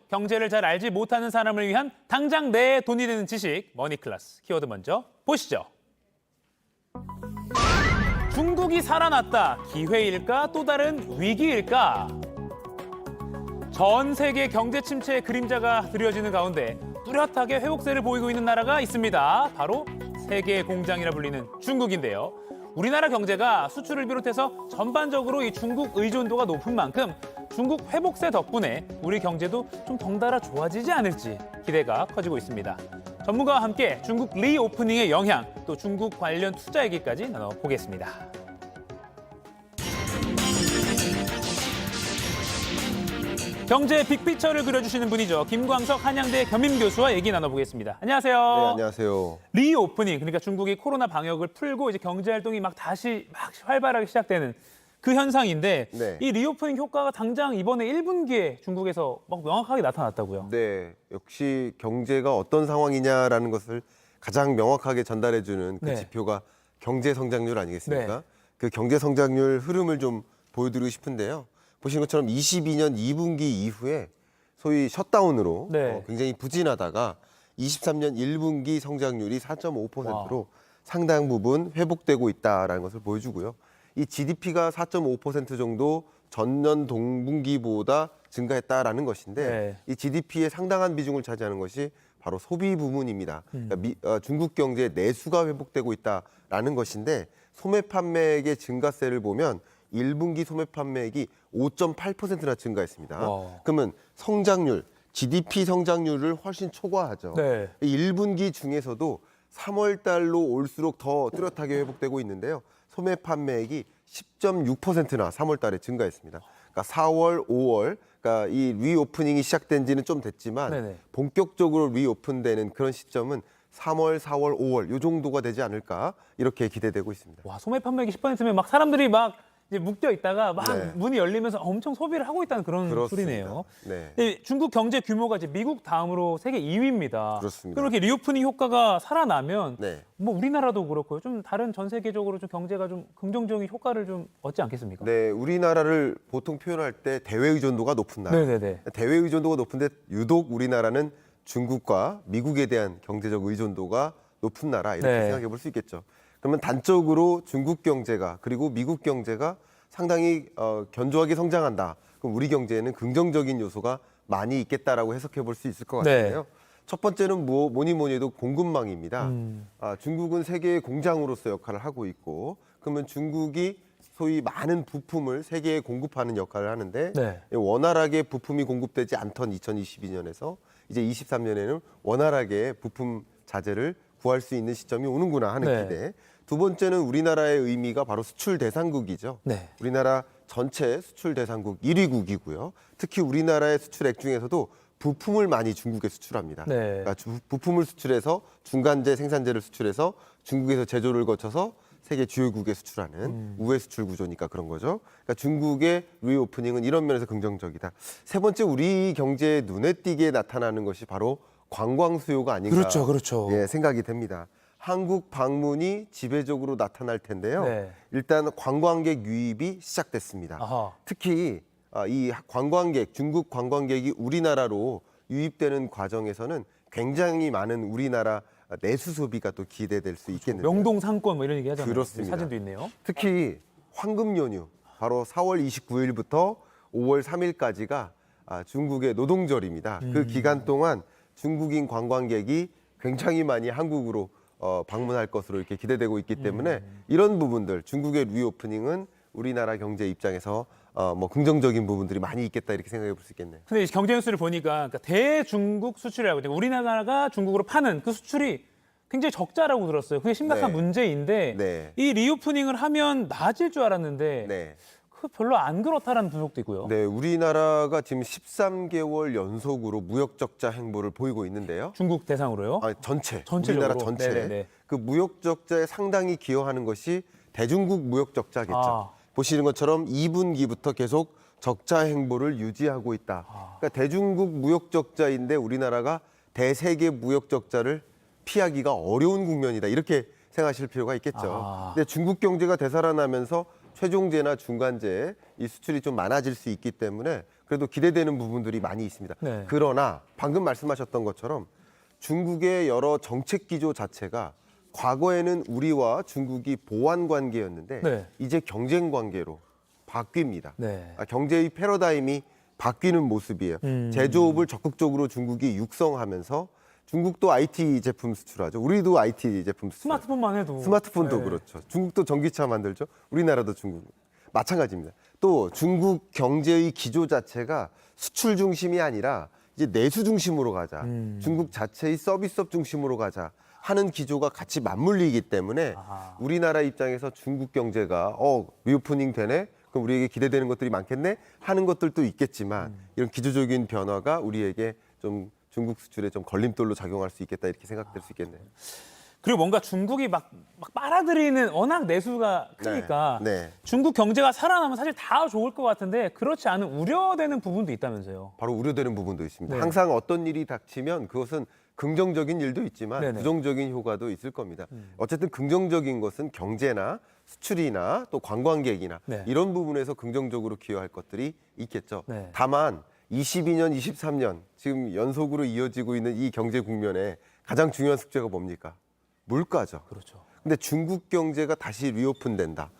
경제를 잘 알지 못하는 사람을 위한 당장 내 돈이 되는 지식 머니클래스. 키워드 먼저 보시죠. 중국이 살아났다. 기회일까? 또 다른 위기일까? 전 세계 경제 침체의 그림자가 드리워지는 가운데 뚜렷하게 회복세를 보이고 있는 나라가 있습니다. 바로 세계의 공장이라 불리는 중국인데요. 우리나라 경제가 수출을 비롯해서 전반적으로 이 중국 의존도가 높은 만큼 중국 회복세 덕분에 우리 경제도 좀 덩달아 좋아지지 않을지 기대가 커지고 있습니다. 전문가와 함께 중국 리오프닝의 영향, 또 중국 관련 투자 얘기까지 나눠보겠습니다. 경제 빅피처를 그려주시는 분이죠. 김광석 한양대 겸임교수와 얘기 나눠보겠습니다. 안녕하세요. 네, 안녕하세요. 리오프닝, 그러니까 중국이 코로나 방역을 풀고 이제 경제 활동이 다시 활발하게 시작되는 그 현상인데 네. 이 리오프닝 효과가 당장 이번에 1분기에 중국에서 명확하게 나타났다고요. 네, 역시 경제가 어떤 상황이냐라는 것을 가장 명확하게 전달해주는 그 네. 지표가 경제 성장률 아니겠습니까? 네. 그 경제 성장률 흐름을 좀 보여드리고 싶은데요. 보신 것처럼 22년 2분기 이후에 소위 셧다운으로 네. 굉장히 부진하다가 23년 1분기 성장률이 4.5%로 상당 부분 회복되고 있다는 것을 보여주고요. 이 GDP가 4.5% 정도 전년 동분기보다 증가했다라는 것인데 네. 이 GDP의 상당한 비중을 차지하는 것이 바로 소비 부문입니다. 그러니까 중국 경제의 내수가 회복되고 있다라는 것인데 소매 판매액의 증가세를 보면 1분기 소매 판매액이 5.8%나 증가했습니다. 와. 그러면 성장률, GDP 성장률을 훨씬 초과하죠. 네. 1분기 중에서도 3월 달로 올수록 더 뚜렷하게 회복되고 있는데요. 소매 판매액이 10.6%나 3월 달에 증가했습니다. 그러니까 4월, 5월, 그러니까 이 리오프닝이 시작된 지는 좀 됐지만 네네. 본격적으로 리오픈되는 그런 시점은 3월, 4월, 5월 이 정도가 되지 않을까 이렇게 기대되고 있습니다. 와, 소매 판매액이 10%면 사람들이 이제 묶여 있다가 네. 문이 열리면서 엄청 소비를 하고 있다는 그런 그렇습니다. 소리네요. 네. 네, 중국 경제 규모가 이제 미국 다음으로 세계 2위입니다. 그렇습니다. 그렇게 리오프닝 효과가 살아나면 네. 우리나라도 그렇고요. 좀 다른 전 세계적으로 좀 경제가 좀 긍정적인 효과를 좀 얻지 않겠습니까? 네, 우리나라를 보통 표현할 때 대외 의존도가 높은 나라. 네네네. 대외 의존도가 높은데 유독 우리나라는 중국과 미국에 대한 경제적 의존도가 높은 나라 이렇게 네. 생각해 볼 수 있겠죠. 그러면 단적으로 중국 경제가 그리고 미국 경제가 상당히 견조하게 성장한다. 그럼 우리 경제에는 긍정적인 요소가 많이 있겠다라고 해석해 볼 수 있을 것 같은데요. 네. 첫 번째는 뭐니 해도 공급망입니다. 중국은 세계의 공장으로서 역할을 하고 있고 그러면 중국이 소위 많은 부품을 세계에 공급하는 역할을 하는데 네. 원활하게 부품이 공급되지 않던 2022년에서 이제 23년에는 원활하게 부품 자재를 구할 수 있는 시점이 오는구나 하는 네. 기대. 두 번째는 우리나라의 의미가 바로 수출 대상국이죠. 네. 우리나라 전체 수출 대상국 1위국이고요. 특히 우리나라의 수출액 중에서도 부품을 많이 중국에 수출합니다. 네. 그러니까 부품을 수출해서 중간재 생산재를 수출해서 중국에서 제조를 거쳐서 세계 주요국에 수출하는 우회 수출 구조니까 그런 거죠. 그러니까 중국의 리오프닝은 이런 면에서 긍정적이다. 세 번째 우리 경제에 눈에 띄게 나타나는 것이 바로 관광 수요가 아닌가 그렇죠. 예, 생각이 됩니다. 한국 방문이 지배적으로 나타날 텐데요. 네. 일단 관광객 유입이 시작됐습니다. 아하. 특히 이 관광객, 중국 관광객이 우리나라로 유입되는 과정에서는 굉장히 많은 우리나라 내수 소비가 또 기대될 수 있겠는데요. 명동 상권 이런 얘기 하잖아요. 그렇습니다. 사진도 있네요. 특히 황금 연휴 바로 4월 29일부터 5월 3일까지가 중국의 노동절입니다. 그 기간 동안 중국인 관광객이 굉장히 많이 한국으로 방문할 것으로 이렇게 기대되고 있기 때문에 이런 부분들 중국의 리오프닝은 우리나라 경제 입장에서 긍정적인 부분들이 많이 있겠다 이렇게 생각해 볼 수 있겠네요. 근데 이 경제 뉴스를 보니까 대중국 수출이라고 그러니까 우리나라가 중국으로 파는 그 수출이 굉장히 적자라고 들었어요. 그게 심각한 네. 문제인데 네. 이 리오프닝을 하면 나아질 줄 알았는데 네. 그 별로 안 그렇다라는 분석도 있고요. 네, 우리나라가 지금 13개월 연속으로 무역 적자 행보를 보이고 있는데요. 중국 대상으로요. 전체적으로. 우리나라 전체. 네네네. 그 무역 적자에 상당히 기여하는 것이 대중국 무역 적자겠죠. 아. 보시는 것처럼 2분기부터 계속 적자 행보를 유지하고 있다. 그러니까 대중국 무역 적자인데 우리나라가 대세계 무역 적자를 피하기가 어려운 국면이다. 이렇게 생각하실 필요가 있겠죠. 근데 중국 경제가 되살아나면서 최종재나 중간재 이 수출이 좀 많아질 수 있기 때문에 그래도 기대되는 부분들이 많이 있습니다. 네. 그러나 방금 말씀하셨던 것처럼 중국의 여러 정책 기조 자체가 과거에는 우리와 중국이 보완 관계였는데 네. 이제 경쟁 관계로 바뀝니다. 네. 경제의 패러다임이 바뀌는 모습이에요. 제조업을 적극적으로 중국이 육성하면서 중국도 IT 제품 수출하죠. 우리도 IT 제품 수출. 스마트폰만 해도. 스마트폰도 네. 그렇죠. 중국도 전기차 만들죠. 우리나라도 중국. 마찬가지입니다. 또 중국 경제의 기조 자체가 수출 중심이 아니라 이제 내수 중심으로 가자. 중국 자체의 서비스업 중심으로 가자 하는 기조가 같이 맞물리기 때문에 아하. 우리나라 입장에서 중국 경제가 리오프닝 되네. 그럼 우리에게 기대되는 것들이 많겠네 하는 것들도 있겠지만 이런 기조적인 변화가 우리에게 좀 중국 수출에 좀 걸림돌로 작용할 수 있겠다 이렇게 생각될 수 있겠네요. 그리고 뭔가 중국이 막 빨아들이는 워낙 내수가 크니까 네. 중국 경제가 살아나면 사실 다 좋을 것 같은데 그렇지 않은 우려되는 부분도 있다면서요. 바로 우려되는 부분도 있습니다. 네. 항상 어떤 일이 닥치면 그것은 긍정적인 일도 있지만 네네. 부정적인 효과도 있을 겁니다. 어쨌든 긍정적인 것은 경제나 수출이나 또 관광객이나 네. 이런 부분에서 긍정적으로 기여할 것들이 있겠죠. 네. 다만 22년, 23년 지금 연속으로 이어지고 있는 이 경제 국면에 가장 중요한 숙제가 뭡니까? 물가죠. 그렇죠. 근데 중국 경제가 다시 리오픈된다.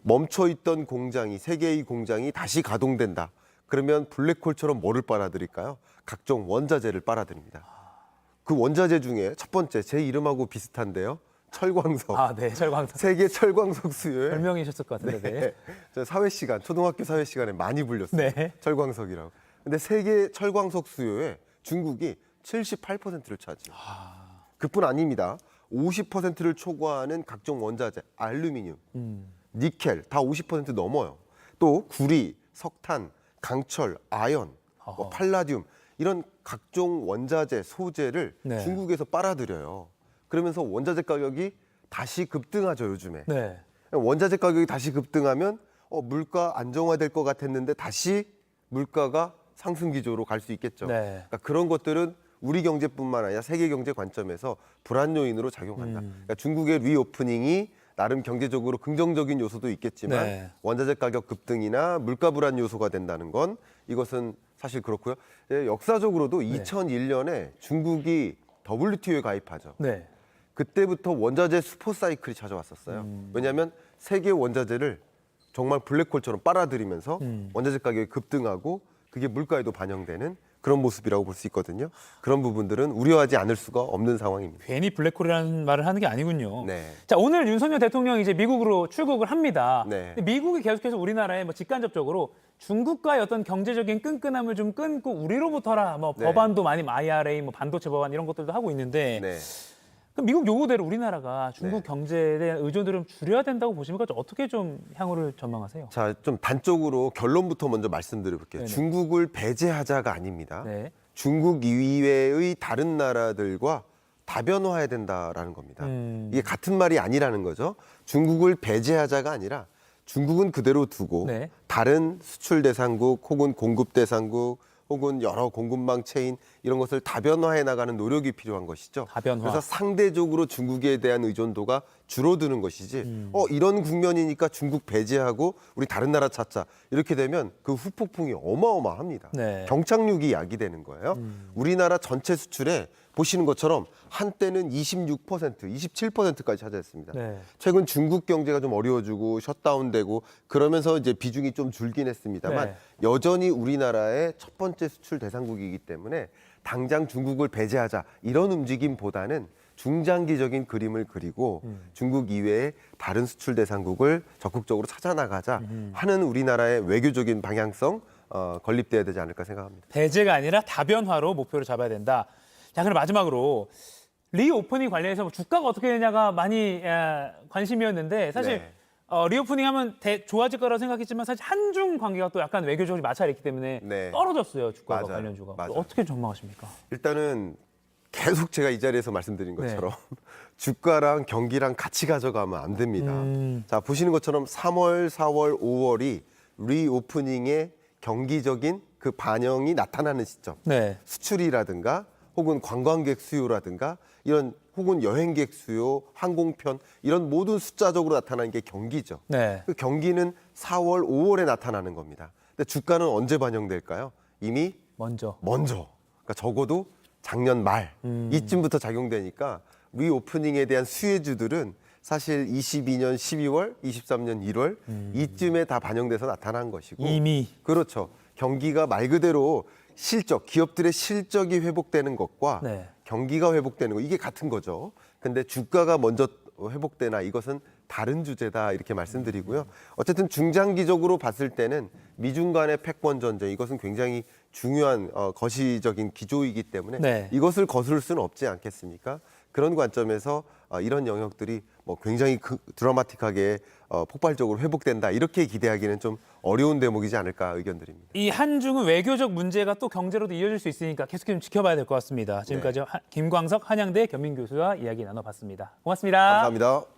멈춰있던 공장이, 세 개의 공장이 다시 가동된다. 그러면 블랙홀처럼 뭐를 빨아들일까요? 각종 원자재를 빨아들입니다. 그 원자재 중에 첫 번째, 제 이름하고 비슷한데요. 철광석. 아, 네. 철광석. 세계 철광석 수요에 별명이셨을 것 같은데. 네. 저 사회 시간, 초등학교 사회 시간에 많이 불렸어요. 네. 철광석이라고. 근데 세계 철광석 수요에 중국이 78%를 차지해요. 그뿐 아닙니다. 50%를 초과하는 각종 원자재, 알루미늄, 니켈 다 50% 넘어요. 또 구리, 석탄, 강철, 아연, 팔라듐 이런 각종 원자재, 소재를 네. 중국에서 빨아들여요. 그러면서 원자재 가격이 다시 급등하죠, 요즘에. 네. 원자재 가격이 다시 급등하면 물가 안정화될 것 같았는데 다시 물가가 상승 기조로 갈 수 있겠죠. 네. 그러니까 그런 것들은 우리 경제뿐만 아니라 세계 경제 관점에서 불안 요인으로 작용한다. 그러니까 중국의 리오프닝이 나름 경제적으로 긍정적인 요소도 있겠지만 네. 원자재 가격 급등이나 물가 불안 요소가 된다는 건 이것은 사실 그렇고요. 역사적으로도 2001년에 중국이 WTO에 가입하죠. 네. 그때부터 원자재 슈퍼 사이클이 찾아왔었어요. 왜냐하면 세계 원자재를 정말 블랙홀처럼 빨아들이면서 원자재 가격이 급등하고 그게 물가에도 반영되는 그런 모습이라고 볼 수 있거든요. 그런 부분들은 우려하지 않을 수가 없는 상황입니다. 괜히 블랙홀이라는 말을 하는 게 아니군요. 네. 자, 오늘 윤석열 대통령이 이제 미국으로 출국을 합니다. 네. 근데 미국이 계속해서 우리나라에 직간접적으로 중국과의 어떤 경제적인 끈끈함을 좀 끊고 우리로부터라 네. 법안도 많이 IRA, 반도체 법안 이런 것들도 하고 있는데 네. 그럼 미국 요구대로 우리나라가 중국 네. 경제에 대한 의존도를 좀 줄여야 된다고 보십니까? 어떻게 좀 향후를 전망하세요? 자, 좀 단적으로 결론부터 먼저 말씀드려볼게요. 네네. 중국을 배제하자가 아닙니다. 네. 중국 이외의 다른 나라들과 다변화해야 된다라는 겁니다. 이게 같은 말이 아니라는 거죠. 중국을 배제하자가 아니라 중국은 그대로 두고 네. 다른 수출 대상국 혹은 공급 대상국 혹은 여러 공급망 체인 이런 것을 다변화해 나가는 노력이 필요한 것이죠. 다변화. 그래서 상대적으로 중국에 대한 의존도가 줄어드는 것이지. 이런 국면이니까 중국 배제하고 우리 다른 나라 찾자. 이렇게 되면 그 후폭풍이 어마어마합니다. 네. 경착륙이 야기되는 거예요. 우리나라 전체 수출에 보시는 것처럼 한때는 26%, 27%까지 차지했습니다. 네. 최근 중국 경제가 좀 어려워지고 셧다운되고 그러면서 이제 비중이 좀 줄긴 했습니다만 네. 여전히 우리나라의 첫 번째 수출 대상국이기 때문에 당장 중국을 배제하자 이런 움직임보다는 중장기적인 그림을 그리고 중국 이외의 다른 수출 대상국을 적극적으로 찾아 나가자 하는 우리나라의 외교적인 방향성 건립돼야 되지 않을까 생각합니다. 배제가 아니라 다변화로 목표를 잡아야 된다. 자, 그럼 마지막으로 리오프닝 관련해서 주가가 어떻게 되냐가 많이 관심이었는데 사실 네. 리오프닝 하면 좋아질 거라고 생각했지만 사실 한중 관계가 또 약간 외교적으로 마찰이 있기 때문에 네. 떨어졌어요. 주가가 맞아요. 관련 주가. 맞아요. 어떻게 전망하십니까? 일단은 계속 제가 이 자리에서 말씀드린 것처럼 주가랑 경기랑 같이 가져가면 안 됩니다. 자, 보시는 것처럼 3월, 4월, 5월이 리오프닝의 경기적인 그 반영이 나타나는 시점. 네. 수출이라든가 혹은 관광객 수요라든가 이런 혹은 여행객 수요, 항공편 이런 모든 숫자적으로 나타나는 게 경기죠. 네. 그 경기는 4월, 5월에 나타나는 겁니다. 근데 주가는 언제 반영될까요? 이미 먼저. 그러니까 적어도 작년 말 이쯤부터 작용되니까 리오프닝에 대한 수혜주들은 사실 22년 12월, 23년 1월 이쯤에 다 반영돼서 나타난 것이고 이미. 그렇죠. 경기가 말 그대로 실적, 기업들의 실적이 회복되는 것과 네. 경기가 회복되는 거 이게 같은 거죠. 근데 주가가 먼저 회복되나 이것은 다른 주제다 이렇게 말씀드리고요. 어쨌든 중장기적으로 봤을 때는 미중 간의 패권 전쟁 이것은 굉장히 중요한 거시적인 기조이기 때문에 네. 이것을 거스를 수는 없지 않겠습니까? 그런 관점에서 이런 영역들이 뭐 굉장히 드라마틱하게 폭발적으로 회복된다 이렇게 기대하기는 좀 어려운 대목이지 않을까 의견드립니다. 이 한중은 외교적 문제가 또 경제로도 이어질 수 있으니까 계속 좀 지켜봐야 될 것 같습니다. 지금까지 김광석 한양대 겸임 교수와 이야기 나눠봤습니다. 고맙습니다. 감사합니다.